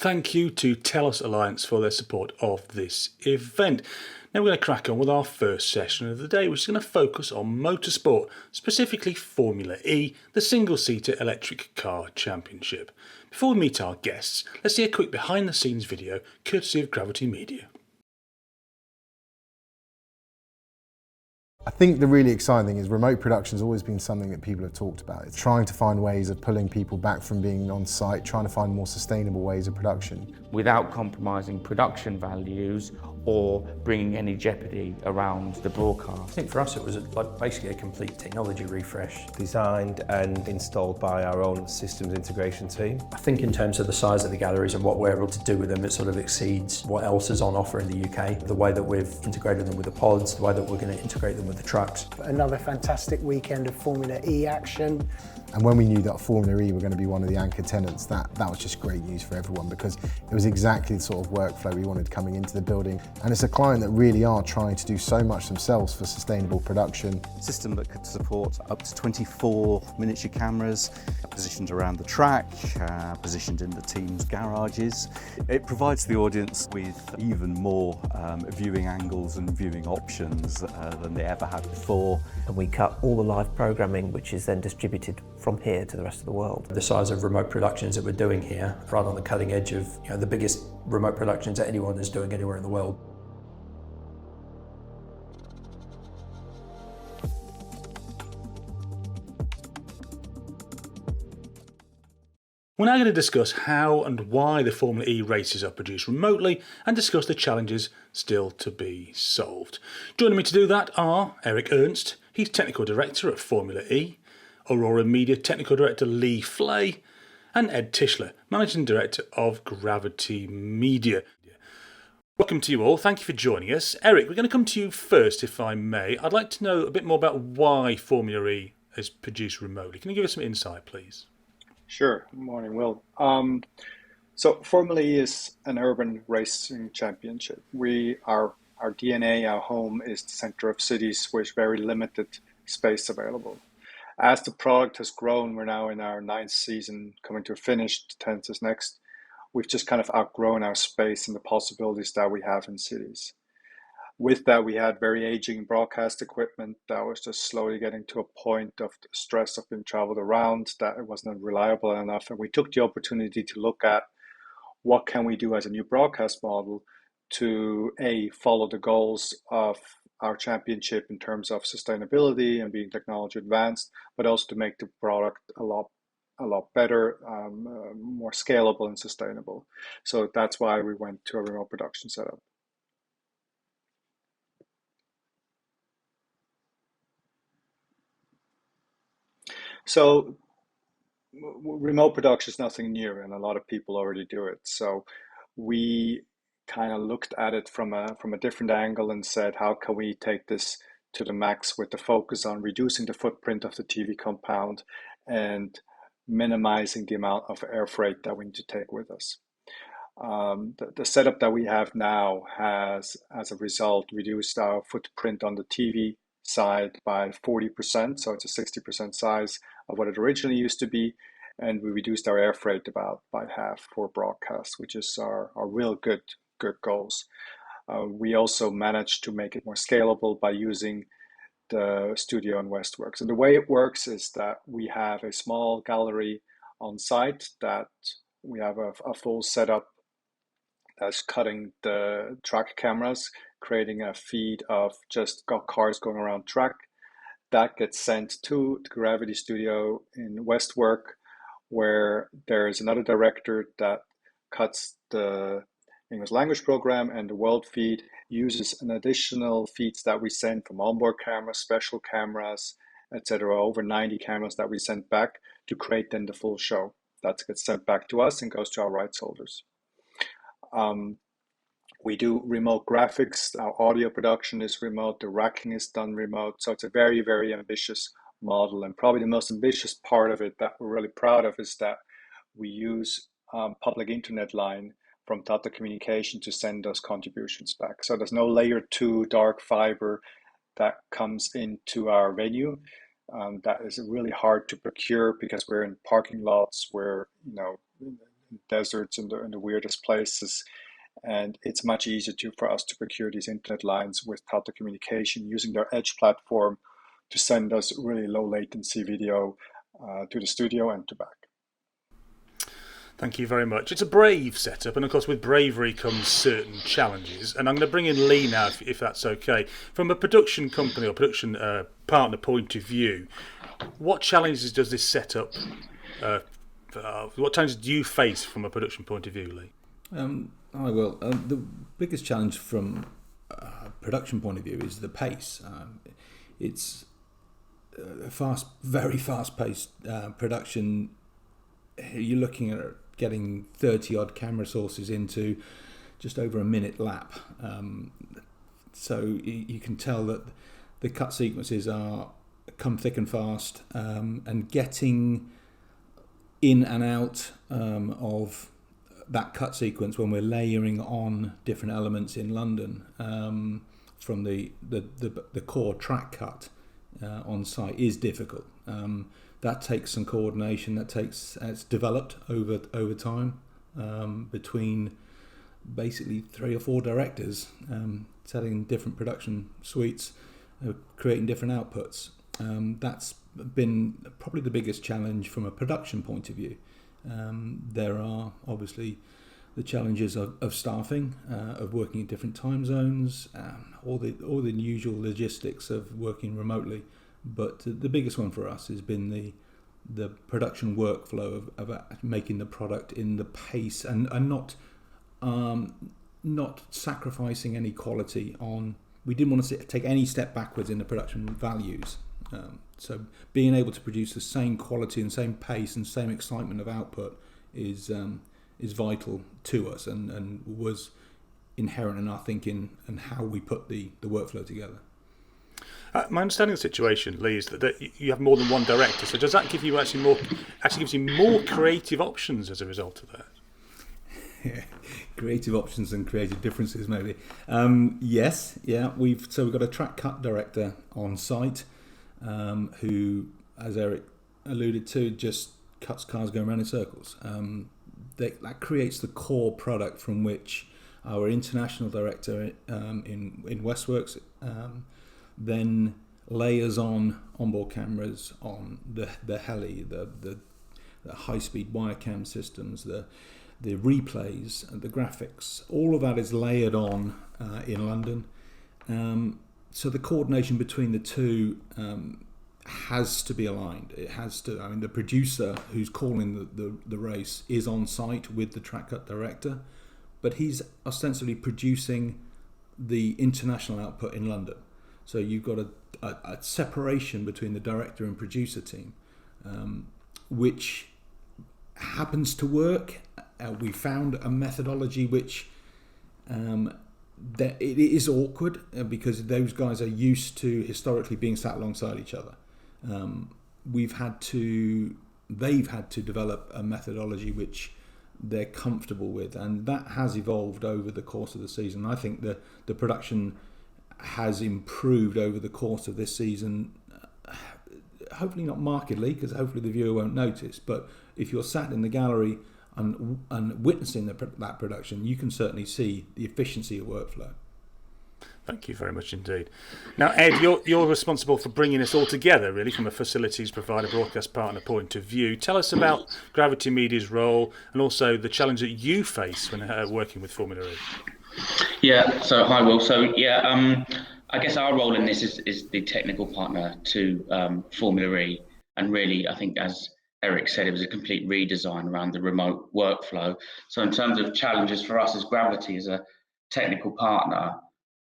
Thank you to Telos Alliance for their support of this event. Now we're going to crack on with our first session of the day, which is going to focus on motorsport, specifically Formula E, the single-seater electric car championship. Before we meet our guests, let's see a quick behind-the-scenes video courtesy of Gravity Media. I think the really exciting thing is remote production has always been something that people have talked about. It's trying to find ways of pulling people back from being on site, trying to find more sustainable ways of production. Without compromising production values or bringing any jeopardy around the broadcast. I think for us it was basically a complete technology refresh. Designed and installed by our own systems integration team. I think in terms of the size of the galleries and what we're able to do with them, it sort of exceeds what else is on offer in the UK. The way that we've integrated them with the pods, the way that we're going to integrate them with the trucks. Another fantastic weekend of Formula E action. And when we knew that Formula E were going to be one of the anchor tenants, that was just great news for everyone, because it was exactly the sort of workflow we wanted coming into the building. And it's a client that really are trying to do so much themselves for sustainable production. System that could support up to 24 miniature cameras positioned around the track, positioned in the team's garages. It provides the audience with even more viewing angles and viewing options than they ever had before. And we cut all the live programming, which is then distributed from here to the rest of the world. The size of remote productions that we're doing here, right on the cutting edge of the biggest remote productions that anyone is doing anywhere in the world. We're now going to discuss how and why the Formula E races are produced remotely and discuss the challenges still to be solved. Joining me to do that are Eric Ernst, he's Technical Director at Formula E, Aurora Media Technical Director Lee Flay, and Ed Tischler, Managing Director of Gravity Media. Welcome to you all, thank you for joining us. Eric, we're going to come to you first, if I may. I'd like to know a bit more about why Formula E is produced remotely. Can you give us some insight, please? Sure. Good morning, Will. So Formula E is an urban racing championship. Our DNA, our home, is the center of cities with very limited space available. As the product has grown, we're now in our 9th season, coming to a finish, 10th is next. We've just kind of outgrown our space and the possibilities that we have in cities. With that, we had very aging broadcast equipment that was just slowly getting to a point of the stress of being traveled around, that it wasn't reliable enough. And we took the opportunity to look at what can we do as a new broadcast model to follow the goals of our championship in terms of sustainability and being technology advanced, but also to make the product a lot better, more scalable and sustainable. So that's why we went to a remote production setup. So remote production is nothing new, and a lot of people already do it. So we kind of looked at it from a different angle and said, how can we take this to the max with the focus on reducing the footprint of the TV compound and minimizing the amount of air freight that we need to take with us. The setup that we have now has, as a result, reduced our footprint on the TV side by 40%, so it's a 60% size of what it originally used to be, and we reduced our air freight about by half for broadcast, which is our real good goals. We also managed to make it more scalable by using the studio in Westworks. And the way it works is that we have a small gallery on site, that we have a full setup that's cutting the track cameras, creating a feed of just cars going around track. That gets sent to the Gravity Studio in Westwork, where there is another director that cuts the English language program, and the world feed uses an additional feeds that we send from onboard cameras, special cameras, etc. Over 90 cameras that we sent back to create then the full show. That gets sent back to us and goes to our rights holders. We do remote graphics. Our audio production is remote. The racking is done remote. So it's a very, very ambitious model. And probably the most ambitious part of it that we're really proud of is that we use public internet line from Tata Communications to send us contributions back. So there's no layer 2 dark fiber that comes into our venue. That is really hard to procure because we're in parking lots where deserts and the weirdest places. And it's much easier for us to procure these internet lines with Tata Communication using their Edge platform to send us really low latency video to the studio and to back. Thank you very much. It's a brave setup, and of course with bravery comes certain challenges. And I'm going to bring in Lee now, if that's okay. From a production company or production partner point of view, what challenges does this setup, what challenges do you face from a production point of view, Lee? I will. The biggest challenge from a production point of view is the pace. It's a very fast-paced production. You're looking at getting 30-odd camera sources into just over a minute lap. So you can tell that the cut sequences come thick and fast, and getting in and out of that cut sequence when we're layering on different elements in London from the core track cut on site is difficult. That takes some coordination. It's developed over time between basically 3 or 4 directors setting different production suites, creating different outputs. That's been probably the biggest challenge from a production point of view. There are obviously the challenges of staffing, of working in different time zones, all the usual logistics of working remotely. But the biggest one for us has been the production workflow of making the product in the pace and not sacrificing any quality on. We didn't want to take any step backwards in the production values. So being able to produce the same quality and same pace and same excitement of output is vital to us and was inherent in our thinking and how we put the workflow together. My understanding of the situation, Lee, is that you have more than one director. So does that give you gives you more creative options as a result of that? Yeah, creative options and creative differences, maybe. Yes, yeah. We've got a track cut director on site who, as Eric alluded to, just cuts cars going around in circles. That creates the core product from which our international director in Westworks then layers on onboard cameras on the heli, the high-speed wire cam systems, the replays, the graphics. All of that is layered on in London. So the coordination between the two has to be aligned. It has to. I mean, the producer who's calling the race is on site with the track cut director, but he's ostensibly producing the international output in London. So you've got a separation between the director and producer team, which happens to work. We found a methodology which that it is awkward because those guys are used to historically being sat alongside each other. They've had to develop a methodology which they're comfortable with, and that has evolved over the course of the season. I think the production has improved over the course of this season, hopefully not markedly, because hopefully the viewer won't notice, but if you're sat in the gallery and witnessing that production, you can certainly see the efficiency of workflow. Thank you very much indeed. Now, Ed, you're responsible for bringing us all together, really, from a facilities provider, broadcast partner point of view. Tell us about Gravity Media's role and also the challenge that you face when working with Formula E. Yeah, so hi Will. So I guess our role in this is the technical partner to Formula E, and really I think, as Eric said, it was a complete redesign around the remote workflow. So in terms of challenges for us as Gravity as a technical partner,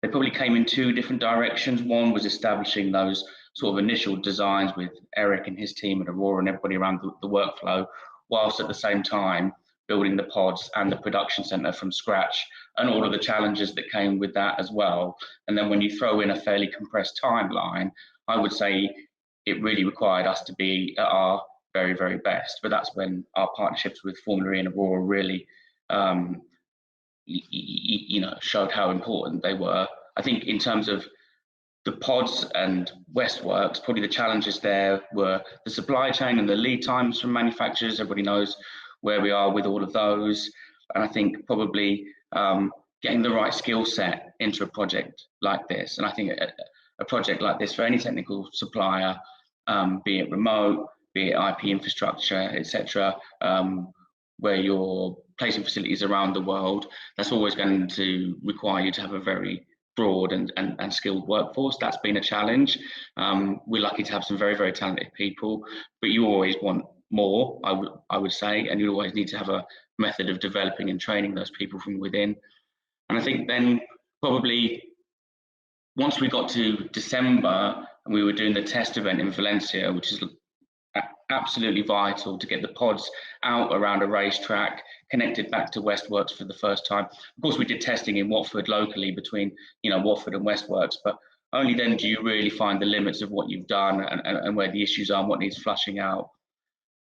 they probably came in 2 different directions. One was establishing those sort of initial designs with Eric and his team at Aurora and everybody around the workflow, whilst at the same time building the pods and the production center from scratch and all of the challenges that came with that as well. And then when you throw in a fairly compressed timeline, I would say it really required us to be at our very, very best. But that's when our partnerships with Formula E and Aurora really showed how important they were. I think in terms of the pods and Westworks, probably the challenges there were the supply chain and the lead times from manufacturers. Everybody knows where we are with all of those. And I think probably getting the right skill set into a project like this. And I think a project like this for any technical supplier, be it remote, be it IP infrastructure, etc., where you're placing facilities around the world, that's always going to require you to have a very broad and skilled workforce. That's been a challenge. We're lucky to have some very, very talented people, but you always want more, I would say, and you always need to have a method of developing and training those people from within. And I think then probably once we got to December and we were doing the test event in Valencia, which is absolutely vital to get the pods out around a racetrack, connected back to Westworks for the first time. Of course, we did testing in Watford locally between, Watford and Westworks, but only then do you really find the limits of what you've done and where the issues are and what needs flushing out.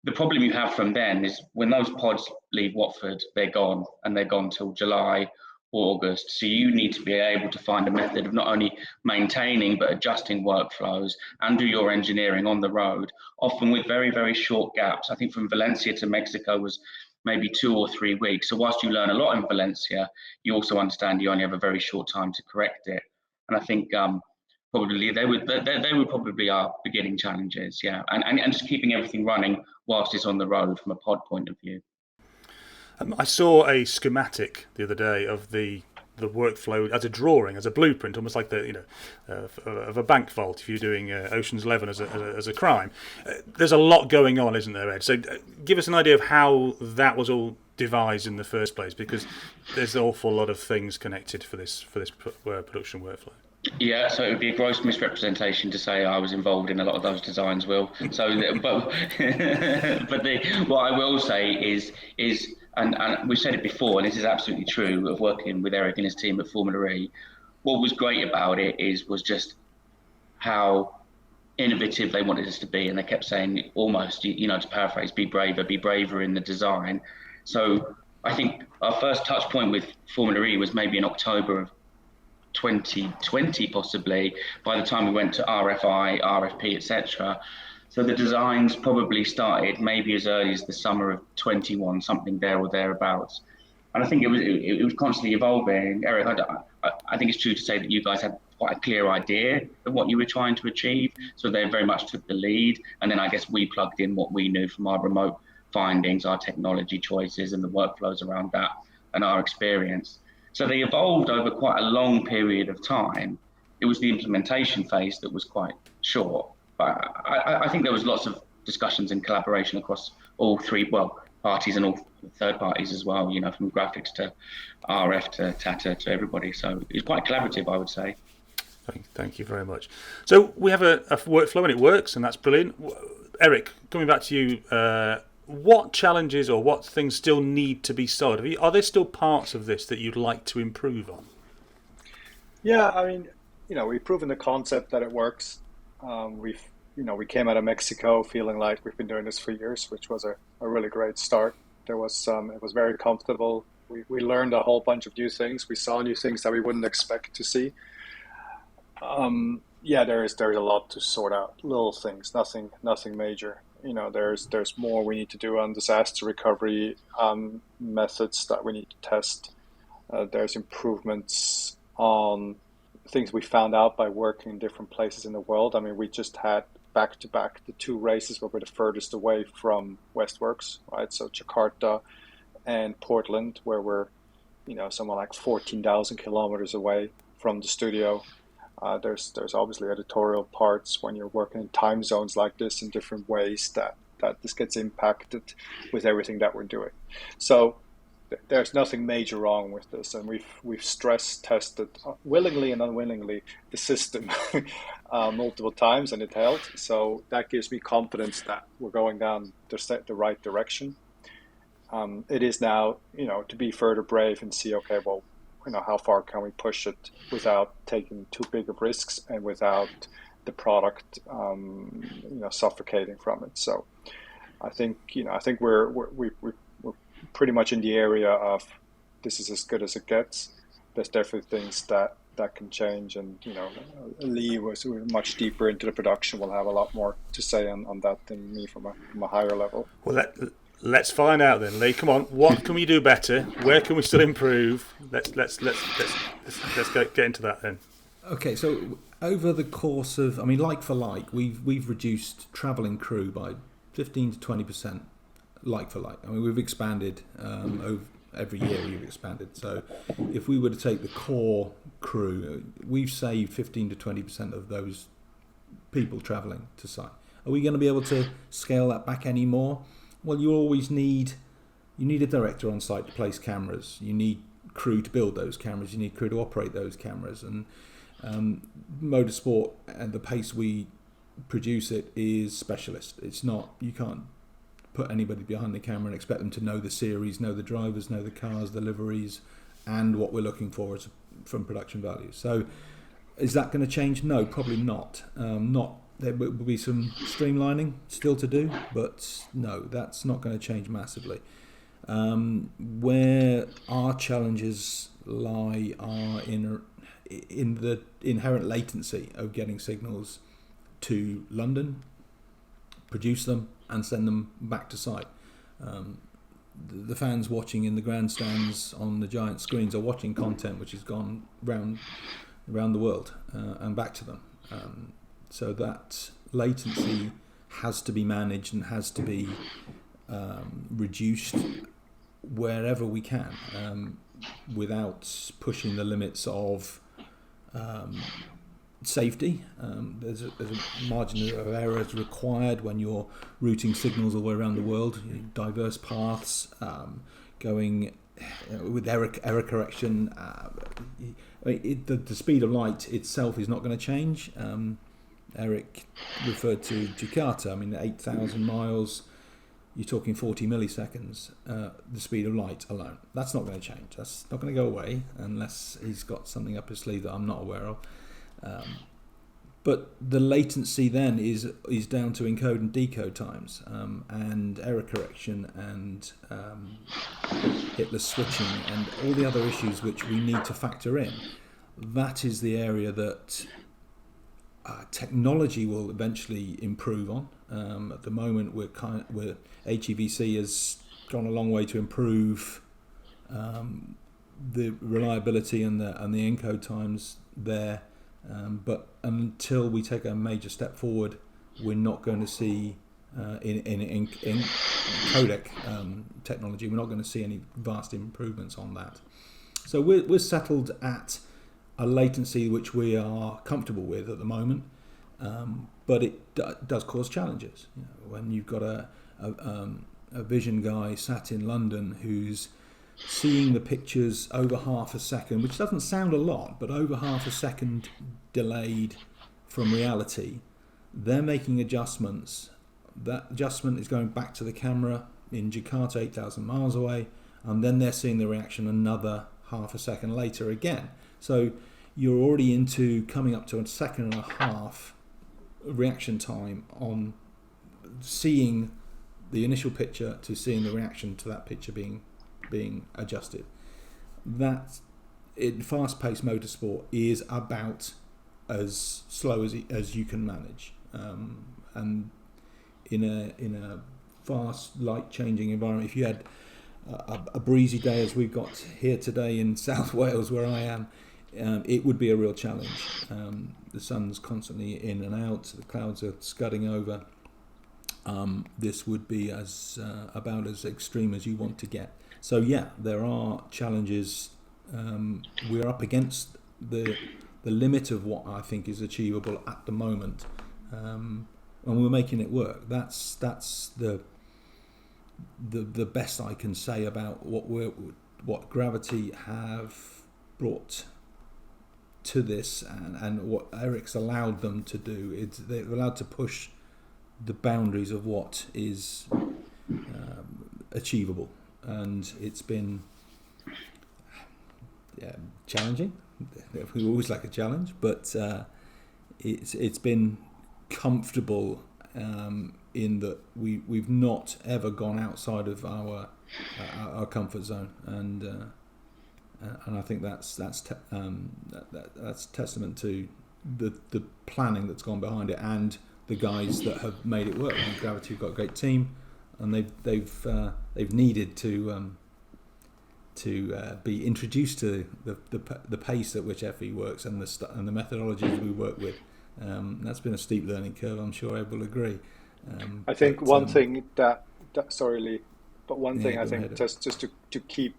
The problem you have from then is when those pods leave Watford, they're gone, and they're gone till July, August. So you need to be able to find a method of not only maintaining but adjusting workflows and do your engineering on the road, often with very, very short gaps. I think from Valencia to Mexico was maybe 2 or 3 weeks. So whilst you learn a lot in Valencia, you also understand you only have a very short time to correct it. And I think probably they would probably our beginning challenges, yeah, and just keeping everything running whilst it's on the road from a pod point of view. I saw a schematic the other day of the workflow as a drawing, as a blueprint, almost like of a bank vault if you're doing Ocean's 11 as a crime. There's a lot going on, isn't there, Ed? So give us an idea of how that was all devised in the first place, because there's an awful lot of things connected for this production workflow. Yeah, so it would be a gross misrepresentation to say I was involved in a lot of those designs, Will. So, but what I will say is, and we've said it before, and this is absolutely true, of working with Eric and his team at Formula E. What was great about it was just how innovative they wanted us to be, and they kept saying almost, to paraphrase, be braver in the design. So I think our first touch point with Formula E was maybe in October of 2020, possibly, by the time we went to RFI, RFP, etc. So the designs probably started maybe as early as the summer of 21, something there or thereabouts. And I think it was constantly evolving. Eric, I think it's true to say that you guys had quite a clear idea of what you were trying to achieve. So they very much took the lead. And then I guess we plugged in what we knew from our remote findings, our technology choices and the workflows around that and our experience. So they evolved over quite a long period of time. It was the implementation phase that was quite short. But I think there was lots of discussions and collaboration across all three, parties and all third parties as well, from graphics to RF to Tata to everybody. So it's quite collaborative, I would say. Thank you very much. So we have a workflow and it works, and that's brilliant. Eric, coming back to you, what challenges or what things still need to be solved? Are there still parts of this that you'd like to improve on? Yeah, I mean, we've proven the concept that it works. We came out of Mexico feeling like we've been doing this for years, which was a really great start. It was very comfortable. We learned a whole bunch of new things. We saw new things that we wouldn't expect to see. There's a lot to sort out. Little things, nothing major. There's more we need to do on disaster recovery methods that we need to test. There's improvements on things we found out by working in different places in the world. I mean, we just had back-to-back the 2 races where we're the furthest away from Westworks, right? So Jakarta and Portland, where we're, somewhere like 14,000 kilometers away from the studio. There's obviously editorial parts when you're working in time zones like this in different ways that this gets impacted with everything that we're doing. So there's nothing major wrong with this, and we've stress tested willingly and unwillingly the system multiple times, and it held. So that gives me confidence that we're going down the right direction. It is now, to be further brave and see, okay, well, how far can we push it without taking too big of risks and without the product, suffocating from it. So I think we're pretty much in the area of this is as good as it gets. There's definitely things that can change, and Lee was much deeper into the production. Will have a lot more to say on that than me from a higher level. Well, Let's find out then, Lee. Come on, what can we do better? Where can we still improve? Let's get into that then. Okay, so over the course of, like for like, we've reduced travelling crew by 15 to 20%, like for like. We've expanded over every year. We've expanded. So if we were to take the core crew, we've saved 15 to 20% of those people travelling to site. Are we going to be able to scale that back any more? Well, you always need a director on site to place cameras. You need crew to build those cameras. You need crew to operate those cameras. And motorsport and the pace we produce it is specialist. It's not, you can't put anybody behind the camera and expect them to know the series, know the drivers, know the cars, the liveries, and what we're looking for from production values. So is that going to change? No, probably not. There will be some streamlining still to do, but no, that's not going to change massively. Where our challenges lie are in the inherent latency of getting signals to London, produce them, and send them back to site. The fans watching in the grandstands on the giant screens are watching content which has gone around the world and back to them. So that latency has to be managed and has to be reduced wherever we can, without pushing the limits of safety. There's a margin of error is required when you're routing signals all the way around the world, diverse paths, going with error correction. The speed of light itself is not going to change. Eric referred to Jakarta. 8,000 miles, you're talking 40 milliseconds, the speed of light alone. That's not going to change. That's not going to go away unless he's got something up his sleeve that I'm not aware of. But the latency then is down to encode and decode times, and error correction and hitless switching and all the other issues which we need to factor in. That is the area that technology will eventually improve on. At the moment, we're HEVC has gone a long way to improve the reliability and the encode times there. But until we take a major step forward, we're not going to see in codec technology. We're not going to see any vast improvements on that. So we're settled at a latency which we are comfortable with at the moment, but it does cause challenges. When you've got a vision guy sat in London who's seeing the pictures over half a second, which doesn't sound a lot, but over half a second delayed from reality, they're making adjustments. That adjustment is going back to the camera in Jakarta, 8,000 miles away, and then they're seeing the reaction another half a second later again. So you're already into coming up to a second and a half reaction time on seeing the initial picture to seeing the reaction to that picture being adjusted. That in fast-paced motorsport is about as slow as you can manage, and in a fast, light-changing environment. If you had a breezy day as we've got here today in South Wales, where I am, it would be a real challenge. The sun's constantly in and out. The clouds are scudding over. This would be about as extreme as you want to get. So yeah, there are challenges. We're up against the limit of what I think is achievable at the moment, and we're making it work. That's the best I can say about what Gravity have brought to this, and what Eric's allowed them to do. They're allowed to push the boundaries of what is achievable, and it's been challenging. We always like a challenge, but it's been comfortable in that we've not ever gone outside of our comfort zone, and I think that's testament to the planning that's gone behind it and the guys that have made it work. Gravity have got a great team. and they've needed to be introduced to the pace at which FE works and the methodologies we work with. That's been a steep learning curve. I'm sure Ed will agree. I think one thing that sorry, Lee, but one thing I think ahead. just to keep,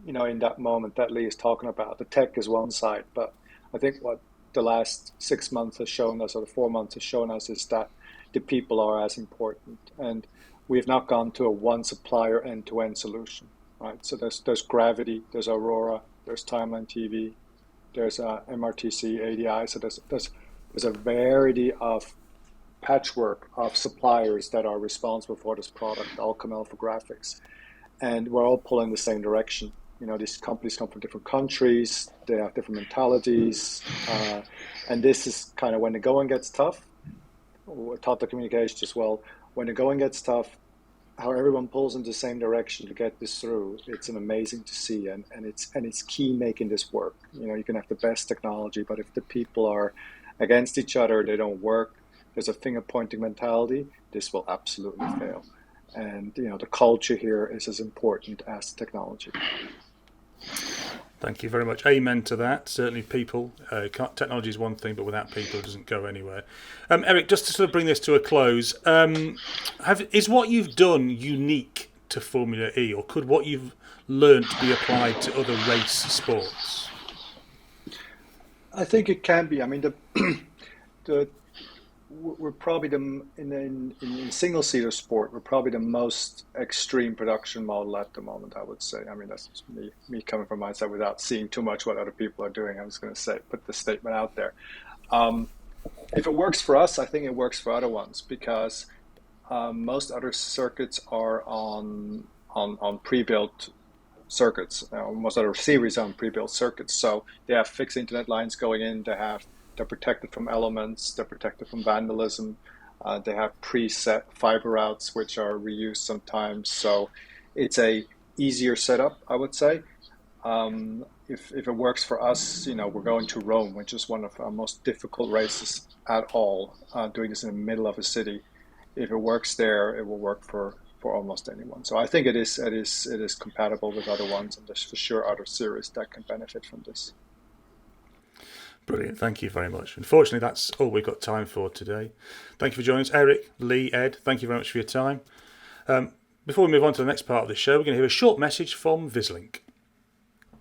in that moment that Lee is talking about, the tech is one side, but I think what the last 6 months has shown us, or the 4 months has shown us, is that the people are as important, and we have not gone to a one supplier end-to-end solution, right? So there's Gravity, there's Aurora, there's Timeline TV, there's MRTC, ADI. So there's a variety of patchwork of suppliers that are responsible for this product, Alchem Alpha Graphics, and we're all pulling the same direction. These companies come from different countries, they have different mentalities, and this is kind of when the going gets tough. Tata Communications as well. When the going gets tough, how everyone pulls in the same direction to get this through, it's amazing to see, and it's key making this work. You can have the best technology, but if the people are against each other, they don't work, there's a finger pointing mentality, this will absolutely fail. And the culture here is as important as the technology. Thank you very much. Amen to that. Certainly people, technology is one thing, but without people it doesn't go anywhere. Eric, just to sort of bring this to a close, is what you've done unique to Formula E, or could what you've learned be applied to other race sports? I think it can be. I mean, we're probably in single-seater sport, we're probably the most extreme production model at the moment, I would say. I mean, that's just me coming from my side without seeing too much what other people are doing. I was going to put the statement out there. If it works for us, I think it works for other ones, because most other circuits are on pre-built circuits. Most other series are on pre-built circuits. So they have fixed internet lines going in, they're protected from elements, they're protected from vandalism, they have preset fiber routes which are reused sometimes. So it's a easier setup, I would say. If it works for us, we're going to Rome, which is one of our most difficult races at all, doing this in the middle of a city. If it works there, it will work for almost anyone. So I think it is compatible with other ones, and there's for sure other series that can benefit from this. Brilliant. Thank you very much. Unfortunately, that's all we've got time for today. Thank you for joining us. Eric, Lee, Ed, thank you very much for your time. Before we move on to the next part of the show, we're going to hear a short message from Vislink.